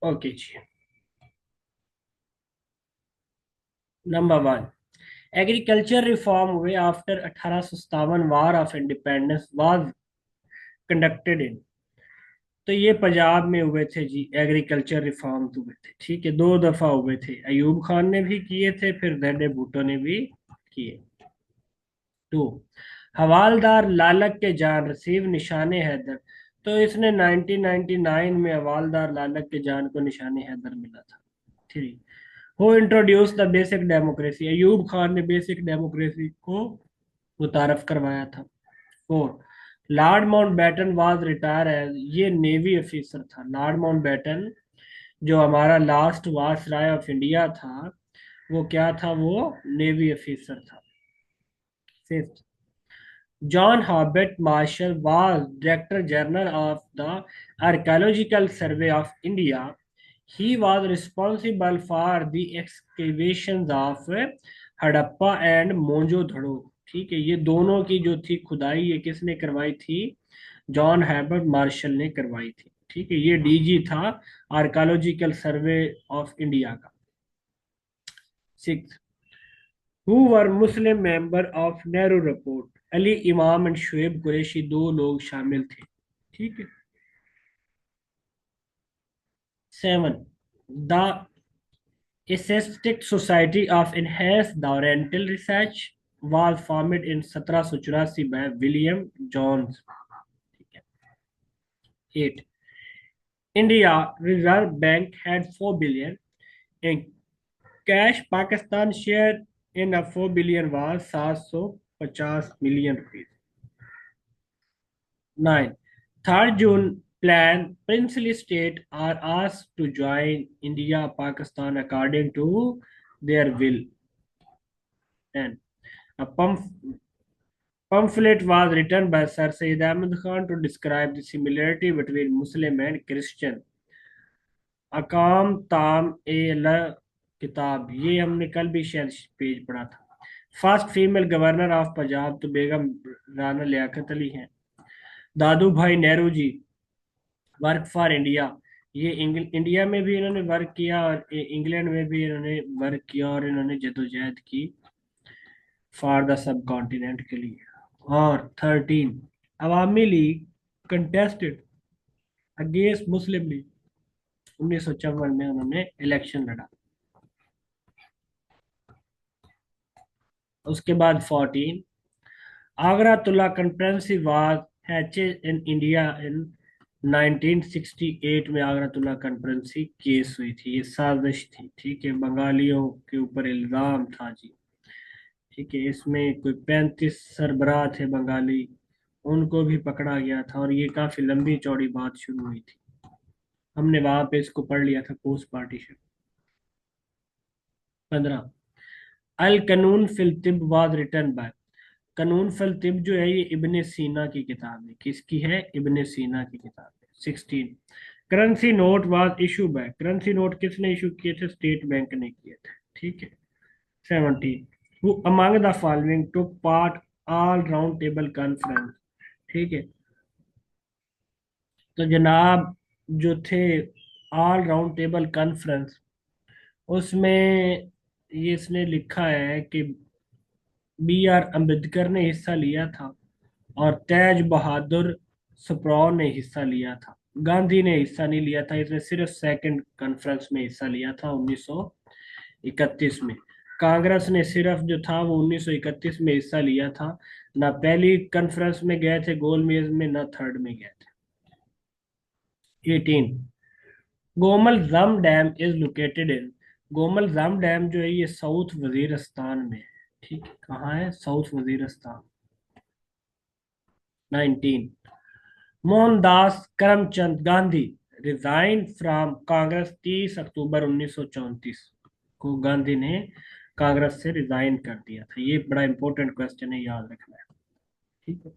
Okay जी। Number one, agriculture reform हुए after 1857 war of independence was conducted in. तो ये पंजाब में हुए थे जी, एग्रीकल्चर रिफॉर्म हुए थे। ठीक है, दो दफा हुए थे, अयूब खान ने भी किए थे, फिर दर्रे भुट्टो ने भी किए। टू, हवालदार लालक के जान रिसीव निशाने हैदर। तो इसने 1999 में हवालदार लालक के जान को निशाने हैदर मिला था। Three, who introduced the basic democracy. Ayub Khan ने बेसिक डेमोक्रेसी को मुतारफ करवाया था। Four, Lord Mountbatten was retire as. ये नेवी ऑफिसर था लॉर्ड माउंटबेटन, जो हमारा लास्ट वायसराय ऑफ इंडिया था। वो क्या था? वो नेवी ऑफिसर था। Fifth, John Hubert Marshall was director general of the archaeological survey of India. He was responsible for the excavations of Harappa and Mohenjodaro. ठीक है, ये दोनों की जो थी खुदाई, ये किसने करवाई थी? जॉन हॉबर्ट मार्शल ने करवाई थी। ठीक है, ये डीजी था आर्कियोलॉजिकल सर्वे ऑफ इंडिया का। Six, who were Muslim member of Nehru report. Ali इमाम एंड शुएब कुरैशी, दो लोग शामिल थे। ठीक है। Seven, the aesthetic society of enhance the oriental research was formed in 1784 by William Jones. ठीक है। Eight, India Reserve Bank had 4 billion in cash. Pakistan share in a 4 billion was 750 million rupees. 9, third June plan, princely state are asked to join India, Pakistan according to their will. 10, a pamphlet was written by Sir Sayyid Ahmad Khan to describe the similarity between Muslim and Christian. अकाम ताम ए ल किताब, ये हमने कल भी शायद page पढ़ा था। First female governor of Punjab तो बेगम राना लियाकत अली हैं। दादू भाई Nehru ji, work for India, ये इंडिया में भी इन्होंने वर्क किया और इंग्लैंड में भी इन्होंने वर्क किया, और इन्होंने जदोजहद की फॉर द सब कॉन्टिनेंट के लिए। और 13, Awami League contested against Muslim League. 1954 में उन्होंने इलेक्शन लड़ा। उसके बाद 14, Agartala conference was hatched in India in 1968 में आगरा तुला कन्फ्रेंस केस हुई थी। ये साजिश थी। ठीक है, बंगालियों के ऊपर इल्जाम था जी। ठीक है, इसमें कोई 35 सरबराह थे बंगाली, उनको भी पकड़ा गया था, और ये काफी लंबी चौड़ी बात शुरू हुई थी। हमने वहां पे इसको पढ़ लिया था पोस्ट पार्टीशन। 15, अल कानून फिल तिब वाज रिटन बाय। कानून फल तिब जो है, ये इब्ने सीना की किताब है। किसकी है? इब्ने सीना की किताब है। 16, currency note was issue bye. Currency note किसने इशू किए थे? स्टेट बैंक ने किए थे। ठीक है। 17, who among the following took part all round table conference. ठीक है, तो जनाब जो थे ऑल राउंड टेबल कॉन्फ्रेंस, उसमें ये इसने लिखा है कि बी आर अम्बेडकर ने हिस्सा लिया था, और तेज बहादुर सप्रो ने हिस्सा लिया था। गांधी ने हिस्सा नहीं लिया था, इसने सिर्फ सेकंड कॉन्फ्रेंस में हिस्सा लिया था 1931 में। कांग्रेस ने सिर्फ जो था वो 1931 में हिस्सा लिया था, ना पहली कॉन्फ्रेंस में गए थे गोलमेज में, ना थर्ड में गए थे। 18, गोमल जम डैम इज लोकेटेड इन। गोमल जम डैम जो है ये साउथ वजीरिस्तान में है। ठीक है, कहाँ है? South Waziristan. 19, Mohandas Karamchand Gandhi resign from Congress 30 अक्टूबर 1934 को गांधी ने कांग्रेस से रिजाइन कर दिया था। ये बड़ा इंपॉर्टेंट क्वेश्चन है, याद रखना है। ठीक है।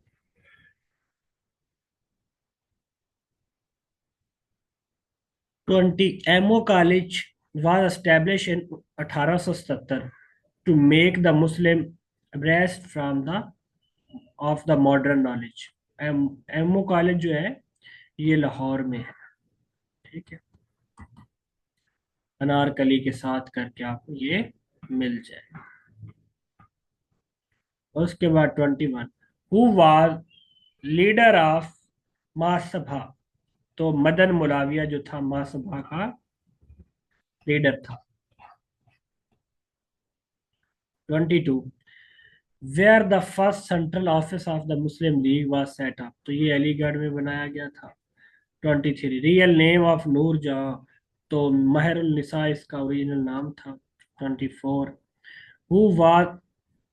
20, MO college was establish in 1870 to make the Muslim abreast from the of the modern knowledge. MO college जो है ये लाहौर में है। ठीक है। अनारकली के साथ करके आपको ये मिल जाए। उसके बाद 21, हु वाज लीडर ऑफ महासभा। तो मदन मुलाविया जो था महासभा का लीडर था। 22, where the first central office of the Muslim League was set up. तो ये अलीगढ़ में बनाया गया था। 23, रियल नेम ऑफ नूर जहां। तो महरुल निसा इसका ओरिजिनल नाम था। 24, who was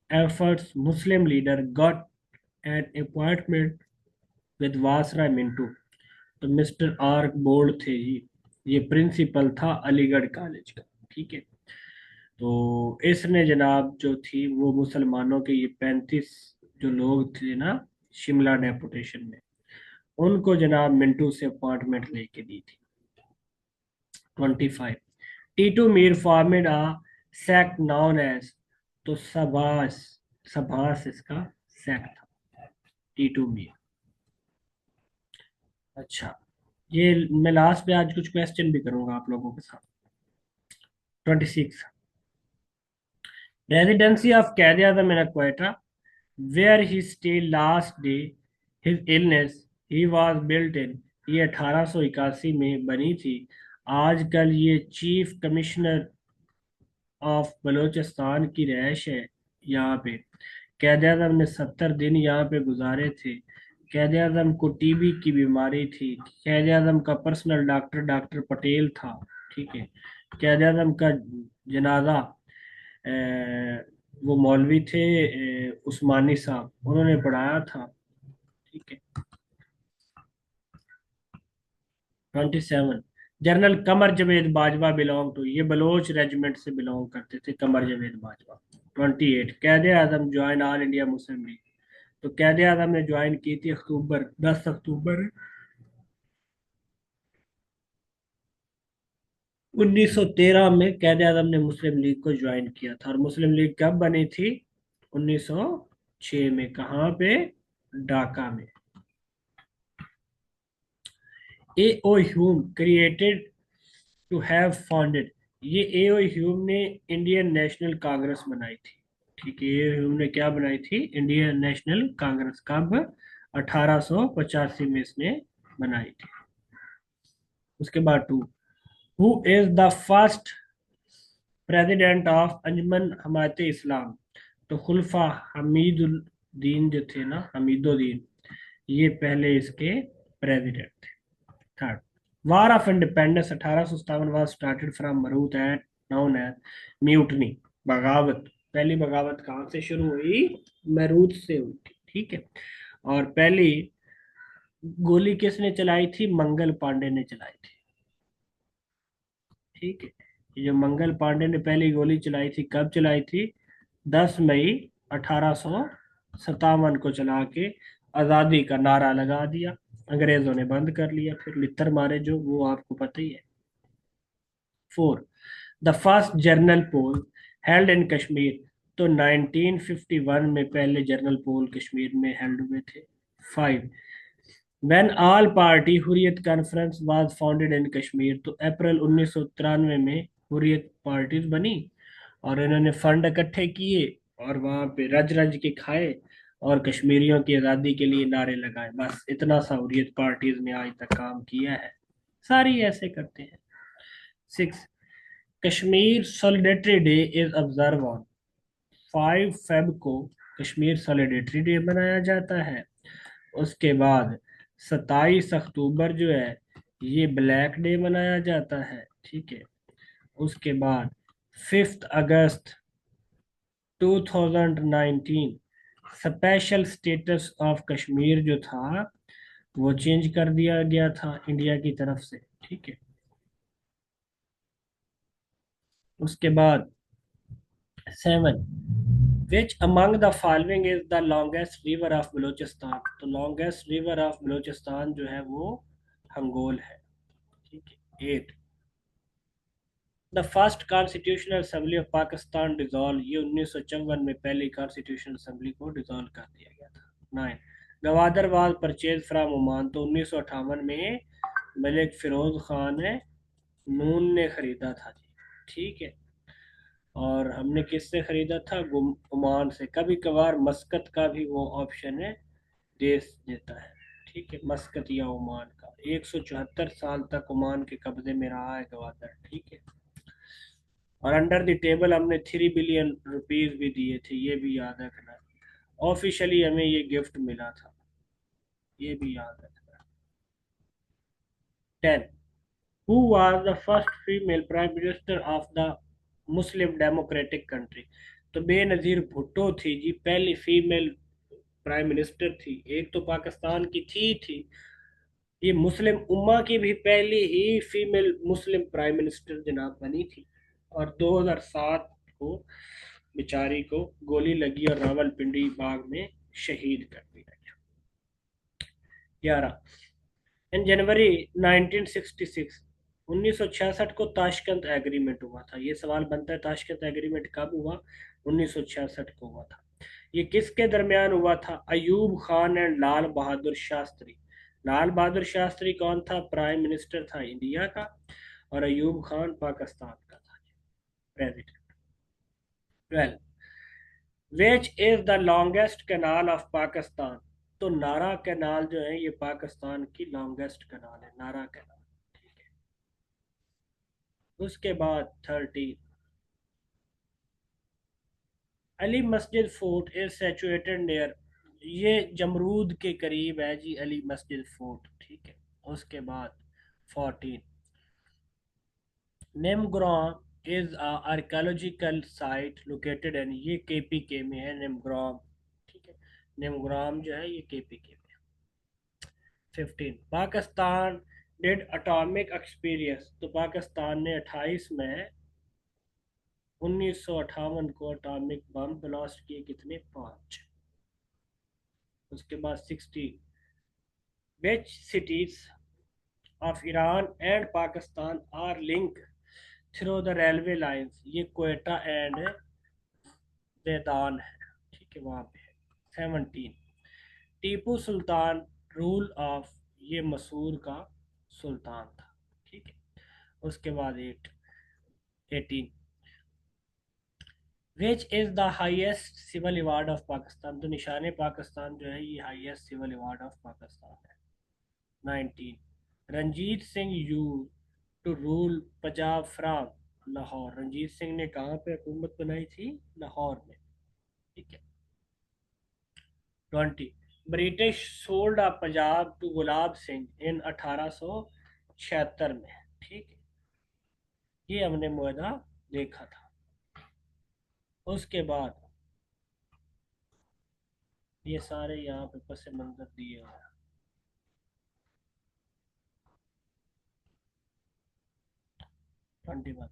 efforts Muslim leader got an appointment with viceroy Minto. तो मिस्टर आर बोर्ड थे ये प्रिंसिपल था अलीगढ़ कॉलेज का। ठीक है। तो इसने जनाब जो थी वो मुसलमानों के ये 35 जो लोग थे ना शिमला डेपुटेशन में, उनको जनाब मिंटू से अपॉइंटमेंट लेके दी थी। 25, टीटू मीर फॉर्मेड आ सेक्ट नाउन एज। तो सबास, सबास इसका सेक्ट था, टीटू मीर। अच्छा, ये मैं लास्ट में आज कुछ क्वेश्चन भी करूंगा आप लोगों के साथ। 26, residency of Quaid Azam in Quetta, where he stay last day his illness he was built in. ये 1881 में बनी थी। आजकल ये चीफ कमिश्नर ऑफ बलूचिस्तान की रहायश है यहाँ पे। कैद आजम ने 70 दिन यहाँ पे गुजारे थे। कैद आजम को टीबी की बीमारी थी। कैद आजम का पर्सनल डॉक्टर डॉक्टर पटेल था। ठीक है। कैद आजम का जनाजा वो मौलवी थे उस्मानी साहब, उन्होंने पढ़ाया था। ठीक है। 27, general Qamar Javed Bajwa belong to. ये बलोच रेजिमेंट से बिलोंग करते थे Qamar Javed Bajwa. 28, Quaid Azam join all India Muslim League. तो कैद आजम ने ज्वाइन की थी अक्टूबर 10 अक्टूबर 1913 में। कैद आजम ने मुस्लिम लीग को ज्वाइन किया था। और मुस्लिम लीग कब बनी थी? 1906 में। कहाँ पे? ढाका में। A O Hume created to have founded. ये ए ओ ह्यूम ने इंडियन नेशनल कांग्रेस बनाई थी। ठीक है। ए ओ ह्यूम ने क्या बनाई थी? Indian National Congress. कब? 1885 में इसने बनाई थी। उसके बाद 2, who is the first president of Anjuman Himayat Islam. तो खुलफा हमीदुद्दीन जो थे ना, हमीदुद्दीन, ये पहले इसके प्रेसिडेंट थे। Third, war of independence 1857 was started from Meerut and known as mutiny. बगावत, पहली बगावत कहाँ से शुरू हुई? मरूत से हुई थी। ठीक है। और पहली गोली किसने चलाई थी? मंगल पांडे ने चलाई थी। ठीक है। ये जो मंगल पांडे ने पहली गोली चलाई थी, कब चलाई थी? 10 मई 1857 को चला के आजादी का नारा लगा दिया। अंग्रेजों ने बंद कर लिया, फिर लित्तर मारे जो, वो आपको पता ही है। 4, the first general poll held in Kashmir. तो 1951 में पहले जर्नल पोल कश्मीर में हेल्ड हुए थे। 5, when all party Hurriyat conference was founded in Kashmir. तो अप्रैल 1993 में हुरियत पार्टीज बनी और इन्होंने फंड इकट्ठे किए और वहां पे रज रज के खाए और कश्मीरियों की आज़ादी के लिए नारे लगाए। बस इतना सा हुर्रियत पार्टीज ने आज तक काम किया है। सारी ऐसे करते हैं। 6, Kashmir सॉलिडेटरी day is observe on. 5 Feb को कश्मीर सॉलिडेटरी डे मनाया जाता है। उसके बाद 27 अक्टूबर जो है ये ब्लैक डे मनाया जाता है। ठीक है। उसके बाद 5 अगस्त 2019 स्पेशल स्टेटस ऑफ कश्मीर जो था वो चेंज कर दिया गया था इंडिया की तरफ से। ठीक है। उसके बाद 7, which among the following is the longest river of Balochistan. तो लॉन्गेस्ट रिवर ऑफ बलूचिस्तान जो है वो हंगोल है। ठीक है। 8, the first constitutional assembly of Pakistan dissolve. ये 1954 में पहली कॉन्स्टिट्यूशनल असेंबली को डिसॉल्व कर दिया गया था। 9, Gwadar was purchase from Oman. तो 1958 में मलिक फिरोज खान ने नून ने खरीदा था जी। ठीक है। और हमने किससे खरीदा था? ओमान से। कभी कभार मस्कत का भी वो ऑप्शन है, देश देता है। ठीक है, मस्कत या ओमान का। 174 साल तक ओमान के कब्जे में रहा है गवादर। ठीक है। और अंडर द टेबल हमने 3 बिलियन रुपीज भी दिए थे, ये भी याद रखना। ऑफिशियली हमें ये गिफ्ट मिला था, ये भी याद रखना। 10, who was the first female prime minister of the Muslim democratic country? तो बेनजीर भुट्टो थी जी, पहली फीमेल प्राइम मिनिस्टर थी। एक तो पाकिस्तान की थी, ये मुस्लिम उम्मा की भी पहली ही फीमेल मुस्लिम प्राइम मिनिस्टर जनाब बनी थी। और 2007 को बेचारी को गोली लगी और रावलपिंडी बाग में शहीद कर दिया गया। 11, इन जनवरी 1966, 1966 को ताशकंद एग्रीमेंट हुआ था। ये सवाल बनता है, ताशकंद एग्रीमेंट कब हुआ? 1966 को हुआ था। ये किसके दरमियान हुआ था? अयूब खान एंड लाल बहादुर शास्त्री। लाल बहादुर शास्त्री कौन था? प्राइम मिनिस्टर था इंडिया का। और अयूब खान पाकिस्तान का था, president. 12, which is the longest canal of Pakistan? तो नारा कैनाल जो है ये पाकिस्तान की लॉन्गेस्ट कैनाल है, नारा कैनाल। उसके बाद 13, अली मस्जिद फोर्ट इज सिचुएटेड नियर। ये जमरूद के करीब है जी, अली मस्जिद फोर्ट। ठीक है। उसके बाद 14, Nimogram is archaeological site located in. ये केपीके में है निमग्राम। ठीक है, निमग्राम जो है ये केपीके में है। 15, पाकिस्तान डिड एटॉमिक एक्सपीरियंस। तो पाकिस्तान ने 28 मई 1958 को एटॉमिक बम ब्लास्ट किए, कितने? 5। उसके बाद 16, which cities of Iran and Pakistan are link through the railway lines? ये क्वेटा एंड जैदान है। ठीक है, वहां पे है। 17, टीपू सुल्तान रूल ऑफ। ये मसूर का सुल्तान था। ठीक है। उसके बाद 18, which is the highest civil award of Pakistan? तो निशान पाकिस्तान जो है ये highest civil award of Pakistan है। 19, रंजीत सिंह यू to rule Punjab from Lahore. Ranjit Singh ने कहाँ पे हुकूमत बनाई थी? लाहौर में। ठीक है। 20, British sold a Punjab to Gulab Singh in 1876 में। ठीक है, ये हमने मुआहदा देखा था। उसके बाद ये सारे यहाँ पे पस मंजर दिए हुए हैं। 21,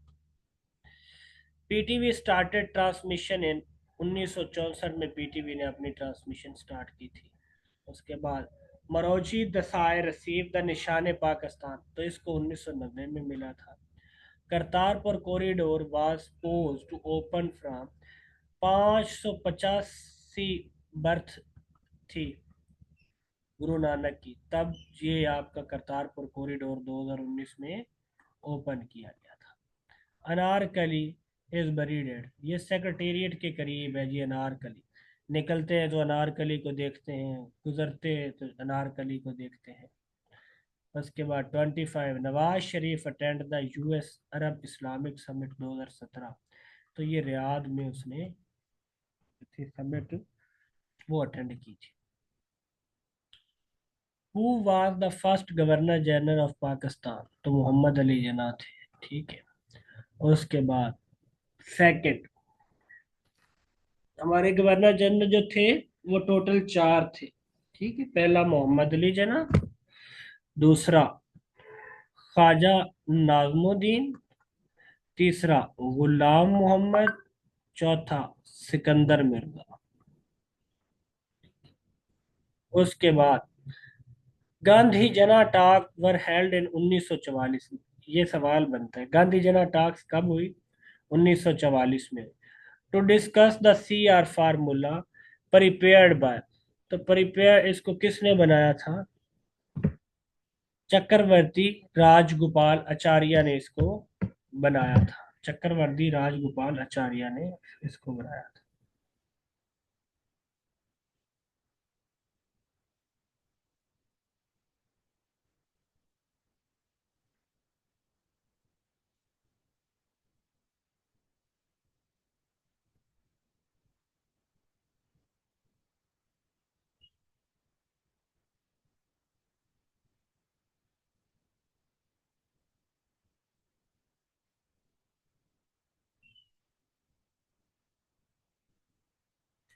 पीटीवी स्टार्टेड ट्रांसमिशन इन। 1964 में पीटीवी ने अपनी ट्रांसमिशन स्टार्ट की थी। उसके बाद मरोजी दसाई रसीव द निशान पाकिस्तान। तो इसको 1990 में मिला था। Kartarpur corridor was pose to open from 585 birth थी गुरु नानक की, तब ये आपका करतारपुर कॉरिडोर 2019 में ओपन किया गया था। Anarkali is buried at. ये सेक्रेटेरिएट के करीब है जी अनारकली। निकलते हैं तो अनारकली को देखते हैं, गुजरते हैं तो अनारकली को देखते हैं। उसके बाद 25, Nawaz Sharif attend the US Arab Islamic summit 2017। तो ये रियाद में उसने समिट वो अटेंड की थी। Who was the first governor general of Pakistan? तो मोहम्मद अली जिन्ना थे। ठीक है। उसके बाद सेकंड, हमारे गवर्नर जनरल जो थे वो टोटल 4 थे। ठीक है, पहला मोहम्मद अली जिन्ना, दूसरा ख्वाजा नाजमुद्दीन, तीसरा गुलाम मोहम्मद, चौथा सिकंदर मिर्जा। उसके बाद गांधी जना टॉक वर हेल्ड इन 1944 में। ये सवाल बनता है, गांधी जना टॉक्स कब हुई? 1944 में। To discuss the C R formula prepared by. तो प्रिपेयर इसको किसने बनाया था? चक्रवर्ती राजगोपाल आचार्य ने इसको बनाया था। चक्रवर्ती राजगोपाल आचार्य ने इसको बनाया था।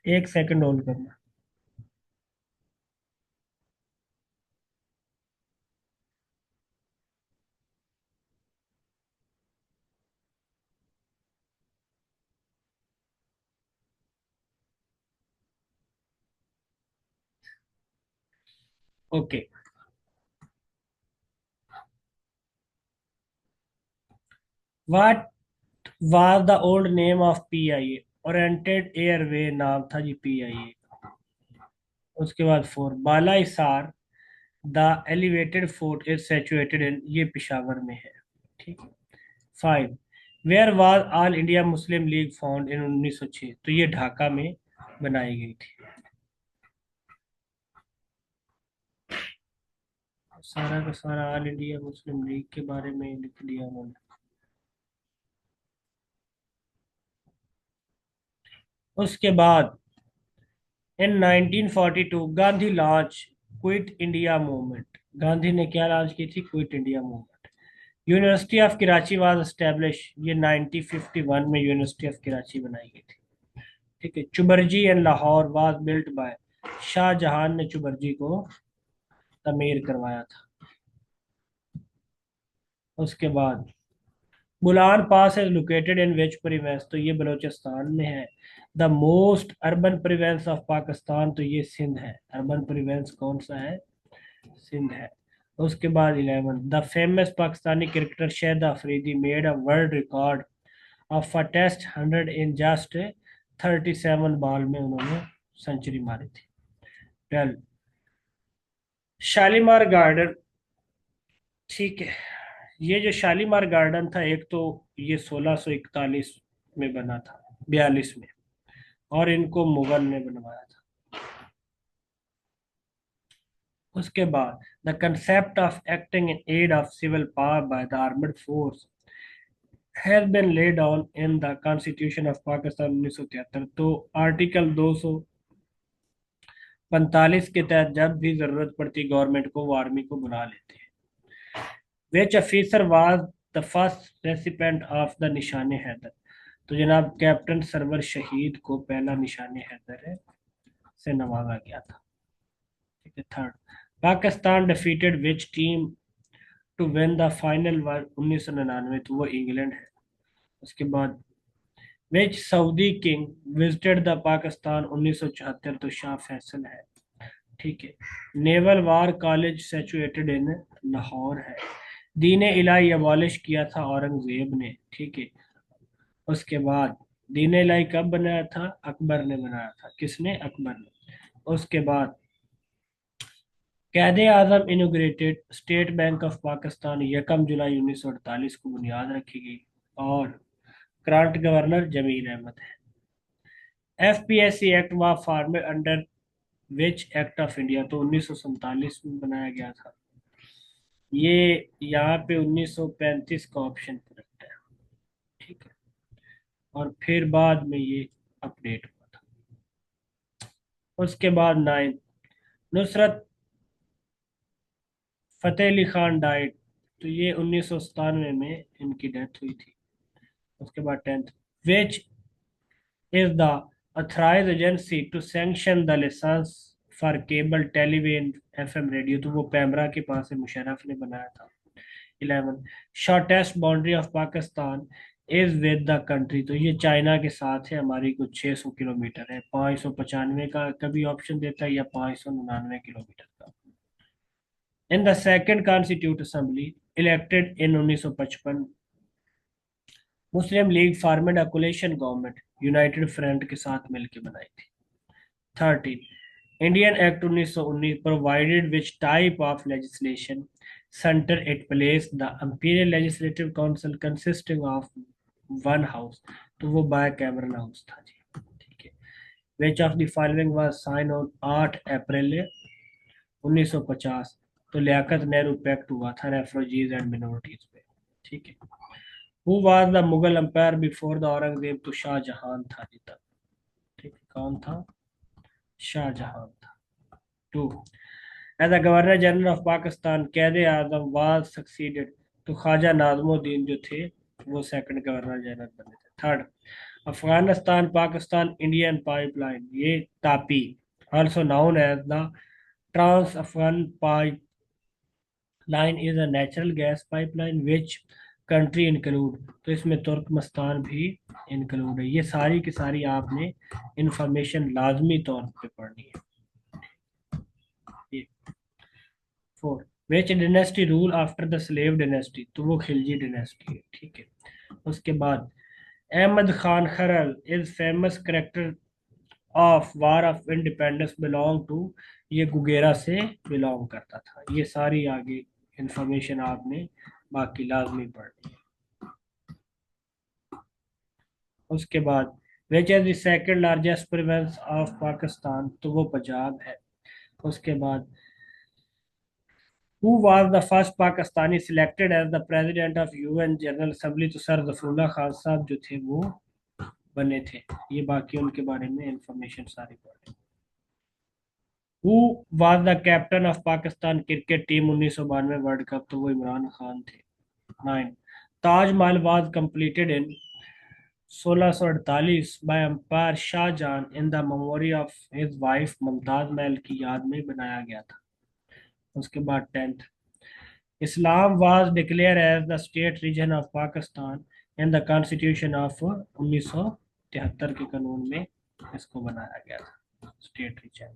एक सेकंड होल्ड करना। Okay. What was the old name of PIA? Oriented airway नाम था जी पीआईए। उसके बाद four, Bala Hisar the elevated fort is situated in, ये पिशावर में है। ठीक है। Five, where was All India Muslim League found in 1906? तो ये ढाका में बनाई गई थी। सारा का सारा ऑल इंडिया मुस्लिम लीग के बारे में लिख दिया उन्होंने। उसके बाद इन 1942 Gandhi launch quit India movement. Gandhi ने क्या लॉन्च की थी? Quit India movement. University of Karachi was establish, ये 1951 में यूनिवर्सिटी ऑफ कराची बनाई गई थी। ठीक है। Chauburji and Lahore was built by, Shahjahan ने चुबरजी को तमीर करवाया था। उसके बाद Bolan pass is located in which province? तो ये बलूचिस्तान में है। The most urban province of Pakistan? तो ये सिंध है। अर्बन प्रोविंस कौन सा है? सिंध है। उसके बाद 11, the famous Pakistani cricketer Shahid Afridi made a world record of a test 100 in just 37 ball में उन्होंने सेंचुरी मारी थी। 12, शालीमार गार्डन। ठीक है। ये जो शालीमार गार्डन था, एक तो ये 1641 में बना था, 42 में, और इनको मुगल ने बनवाया था। उसके बाद the concept of acting in aid of civil power by the armed force has been laid down in the constitution of Pakistan 1973। तो आर्टिकल 245 के तहत जब भी जरूरत पड़ती गवर्नमेंट को, वो आर्मी को बुला लेते हैं। Which officer was the first recipient of the Nishan Haider? तो जनाब कैप्टन सरवर शहीद को पहला निशान हैदर है से नवाजा गया था। ठीक है। Third, Pakistan defeated which team to win the final world 1999? तो वो इंग्लैंड है। उसके बाद which Saudi king visited the Pakistan 1974? तो शाह फैसल है। ठीक है। Naval war college situated in Lahore है। दीन इलाही अबॉलिश किया था औरंगजेब ने। ठीक है। उसके बाद दीन इलाही कब बनाया था? अकबर ने बनाया था। किसने? अकबर ने। उसके बाद Quaid Azam inaugurated state bank of Pakistan 1 जुलाई 1948 को बुनियाद रखी गई, और करंट गवर्नर जमील अहमद है। एफपीएससी एक्ट व formed under which act of India? तो 1947 में बनाया गया था। ये यहाँ पे 1935 का ऑप्शन करेक्ट है। ठीक है। और फिर बाद में ये अपडेट हुआ था। उसके बाद 9, नुसरत फतेह अली खान डाइट। तो ये 1997 में इनकी डेथ हुई थी। उसके बाद 10th, which is the authorise agency to sanction the licence for cable television FM radio? तो वो पैमरा के पास है, मुशर्रफ ने बनाया था। 11, shortest boundary of Pakistan is with the country? तो ये चाइना के साथ है हमारी, कुछ 600 किलोमीटर है। 595 का कभी ऑप्शन देता है, या 599 किलोमीटर का। In the second constituent assembly elected in 1955, Muslim League formed a coalition government United Front के साथ मिलकर बनाई थी। 13, Indian Act 1919 provided which type of legislation centre it place the imperial legislative council consisting of? One house, तो वो bicameral house था जी। ठीक है। Which of the following was sign on 8 April 1950, तो लियाकत नेहरू पैक्ट हुआ था रेफ्यूजीज एंड मिनोरिटीज पे। ठीक है। Who was the Mughal umpire before the Aurangzeb, तो शाहजहां था जी तब। ठीक है, कौन था? शाहजहां था। Two, as the governor general of Pakistan Quaid Azam was succeeded, तो ख्वाजा नाजमुद्दीन जो थे वो सेकंड गवर्नर जनरल बने थे। Third, Afghanistan Pakistan Indian pipeline, ये Tapi, also known as the Trans Afghan Pipeline, is a natural gas pipeline which country include, तो इसमें तुर्कमेस्तान भी इंक्लूड है। ये सारी की सारी आपने इंफॉर्मेशन लाजमी तौर पे पढ़नी है। Four, which dynasty rule after the slave dynasty, तो वो खिलजी डिनेस्टी है। ठीक है। उसके बाद Ahmad Khan Kharal is famous character of war of independence belong to, ये गुगेरा से बिलोंग करता था। ये सारी आगे इंफॉर्मेशन आपने बाकी लाजमी पढ़नी है। उसके बाद विच is the second largest province of Pakistan, तो वो पंजाब है। उसके बाद Who was the first Pakistani selected as the president of UN General Assembly, तो सर गफरुल्ला खान साहब जो थे वो बने थे। ये बाकी उनके बारे में इंफॉर्मेशन सारी पढ़े। Who was the captain of Pakistan cricket team 1992 world cup, तो वो इमरान खान थे। 9, Taj Mahal was completed in 1648 by Empire Shahjahan in the memory of his wife Mumtaz Mahal की याद में बनाया गया था। उसके बाद 10th, Islam was declared as the state religion of Pakistan in the Constitution of 1973 के कानून में इसको बनाया गया था स्टेट रिलीजन।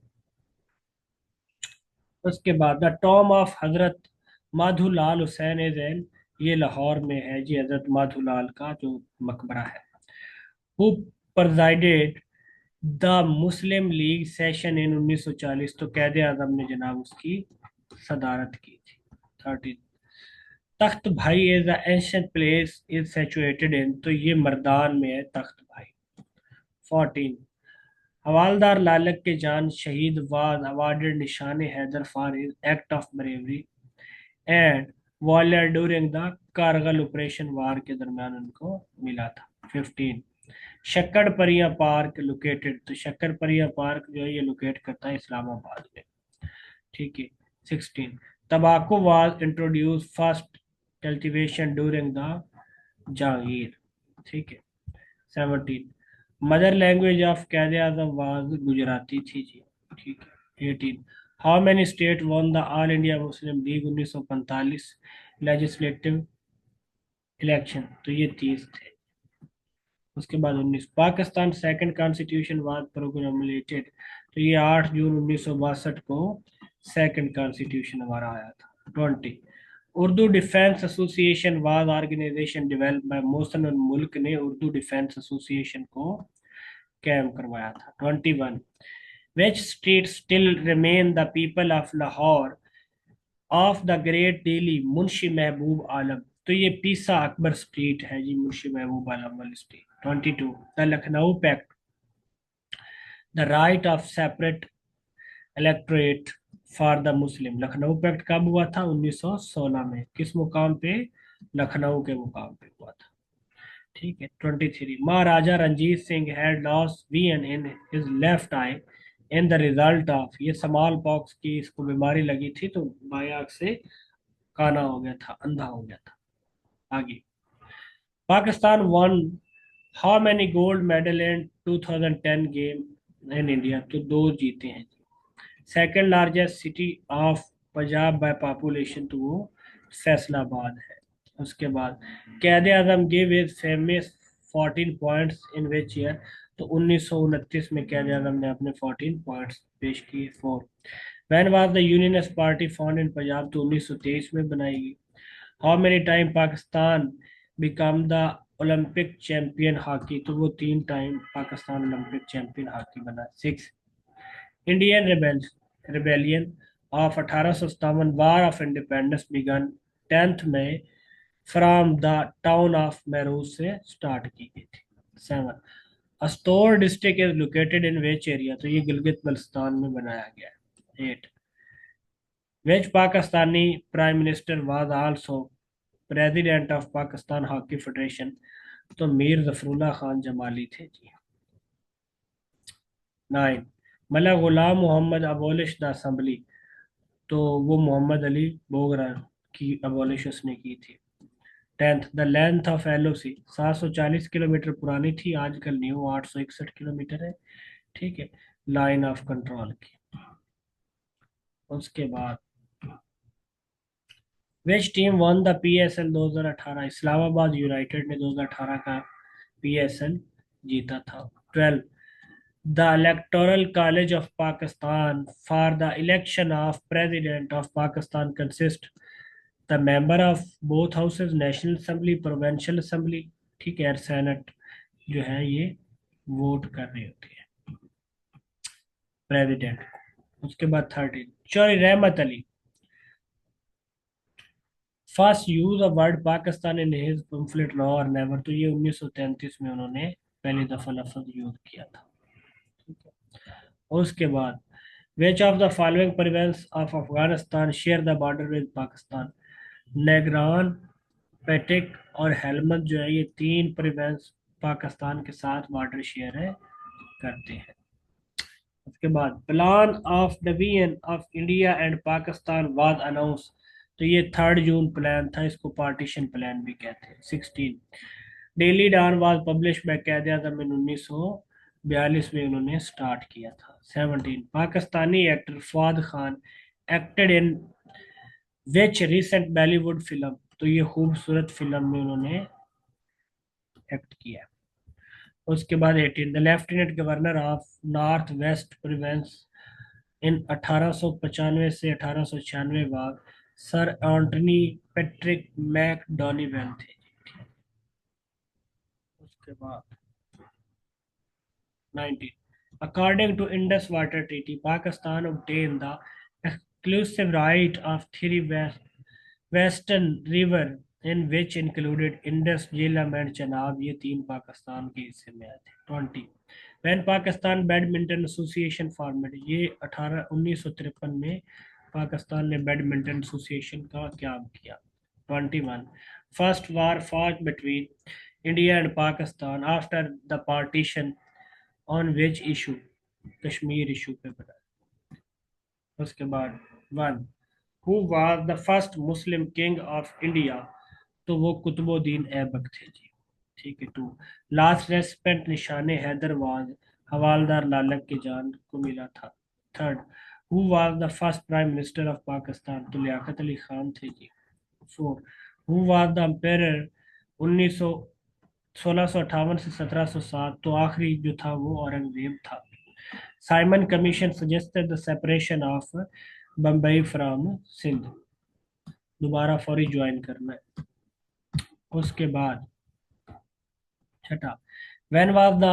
उसके बाद the Tom of Hazrat Madhulal Hussain is in, ये लाहौर में है जी हजरत माधुलाल का जो मकबरा है। Who preceded the Muslim league session in 1940, तो कैद आजम ने जनाब उसकी सदारत की थी। 13, तख्त भाई is the ancient place is situated इन, तो ये मर्दान में है तख्त भाई। 14, हवालदार लालक के जान शहीद was awarded Nishan Haider for his act of bravery and valour during the Kargil operation war के दरमियान उनको मिला था। 15, शक्कर परिया पार्क लोकेटेड, तो शक्कर परिया पार्क जो है ये लोकेट करता है इस्लामाबाद में। ठीक है। 16, तंबाकू was introduce first cultivation during the Jahangir. ठीक है। 17, mother language of Quaid Azam was Gujarati थी जी। ठीक है। 18, how many state one the all India Muslim league 1945 legislative election, तो ये 30 थे। उसके बाद 19, पाकिस्तान सेकंड कॉन्स्टिट्यूशन वाज प्रोग्रामेटेड, तो ये 8 जून 1962 को सेकंड कॉन्स्टिट्यूशन हमारा आया था। 20, Urdu defence association was organisation develop by Mohsin ul Mulk ने उर्दू डिफेंस एसोसिएशन को कायम करवाया था। 21, which street still remain the people of Lahore of the great Delhi Munshi Mehboob Alam, तो ये पीसा अकबर स्ट्रीट है जी, मुंशी महबूब आलम वाली street. 22, the Lucknow pact, the right of separate electorate for the Muslim, Lucknow pact कब हुआ था? 1916 में। किस मुकाम पे? लखनऊ के मुकाम पे हुआ था। ठीक है। 23, Maharaja Ranjit Singh had lost vision in his left eye in the result of, ये स्मॉल पॉक्स की इसको बीमारी लगी थी तो बाएं आंख से काना हो गया था, अंधा हो गया था। आगे, Pakistan won how many gold medal in 2010 game in India, तो 2 जीते हैं। Second largest city of Punjab by population, तो वो फैसलाबाद है। उसके बाद Quaid Azam give is famous 14 points in which year, तो 1929 में कैद आजम ने अपने 14 पॉइंट्स पेश किए। 4, when was the unionist party found in Punjab, तो 1923 में बनाई गई। How many time Pakistan become the olympic champion hockey, तो वो 3 time Pakistan olympic champion hockey बना। 6, Indian rebellion of 1857 war of independence began 10 May from the town of मैरूज से start की गई थी। 7, Astore district is located in which area, तो ये गिलगित बल्तिस्तान में बनाया गया है। 8, which Pakistani prime minister was also president of Pakistan hockey federation, तो मीर जफरुल्लाह खान जमाली थे जी। 9, मल्ला Ghulam Mohammad abolish the assembly, तो वो मोहम्मद अली बोगरा की अबोलिश उसने की थी। 10th, the length of LOC 740 kilometre पुरानी थी, आजकल न्यू 861 किलोमीटर है। ठीक है, लाइन ऑफ कंट्रोल की। उसके बाद which team one the PSL 2018, Islamabad United ने 2018 का पीएसएल जीता था। 12, the electoral college of Pakistan for the election of president of Pakistan consist the member of both houses, national assembly, provincial assembly, ठीक है, सेनेट जो है ये वोट कर रही होती है प्रेसिडेंट। उसके बाद 13, Chaudhry Rahmat Ali first use of word Pakistan in his pamphlet now और नेवर, तो ये 1933 में उन्होंने पहली दफा लफ्ज यूज किया था। ठीक है, और उसके बाद which of the following province of Afghanistan share the border with Pakistan, नेगरान, पेटिक और हेलमंद जो है ये तीन प्रोविंस पाकिस्तान के साथ बॉर्डर शेयर है करते हैं। उसके बाद plan of division of India and Pakistan was announce, तो ये 3 जून प्लान था, इसको पार्टीशन प्लान भी कहते हैं। 16, daily Dawn was publish by Quaid Azam in 1942 में उन्होंने स्टार्ट किया था। 17, Pakistani actor Fawad Khan acted in which recent Bollywood film, तो ये खूबसूरत फिल्म में उन्होंने एक्ट किया। उसके बाद 18, the lieutenant governor of north west province इन 1895 से 1896 बाद सर एंटनी पैट्रिक मैकडॉनिवेल थे। उसके बाद 19, according to Indus Water Treaty, Pakistan obtained the exclusive right of three western river in which included Indus, Jhelum and Chenab, ये तीन पाकिस्तान के हिस्से में आए थे। 20, when Pakistan Badminton Association formed, ये 1953 में पाकिस्तान ने बैडमिंटन एसोसिएशन का क्याम किया। 21, first war fought between India and Pakistan after the partition on which issue, Kashmir issue पे बना। उसके बाद 1, who was the first Muslim king of India, तो वो कुतुबुद्दीन ऐबक थे जी। ठीक है। 2, लास्ट रेस्पेक्ट निशाने हैदर वाज हवालदार लालक की जान को मिला था। 3, who was the first prime minister of Pakistan, तो लियाकत अली खान थे जी। 4, हु वाज द एम्पायर 1900 1658 से 1707, तो आखिरी जो था वो औरंगजेब था। Simon commission suggested the separation of Bombay from Sindh, दोबारा फौरी ज्वाइन करना है। उसके बाद 6, when was the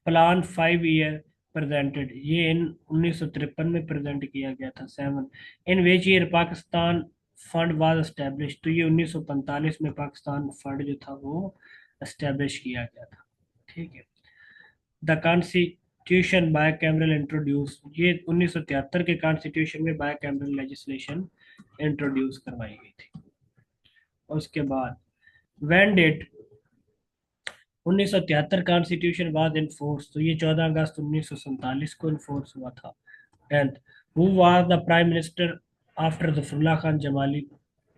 plan 5 year presented, ये इन 1953 में प्रेजेंट किया गया था। 7, in which year Pakistan fund was establish, तो ये 1945 में पाकिस्तान फंड जो था वो एस्टेब्लिश किया गया था। ठीक है। The constitution bye cameral introduce, ये 1973 के कॉन्स्टिट्यूशन में बाय कैमरल लेजिस्लेशन इंट्रोड्यूस करवाई गई थी। उसके बाद when date 1973 constitution was in force, तो ये 14 अगस्त 1947 को इन्फोर्स हुआ था। 10th, who was the prime minister after Zafrullah Khan Jamali,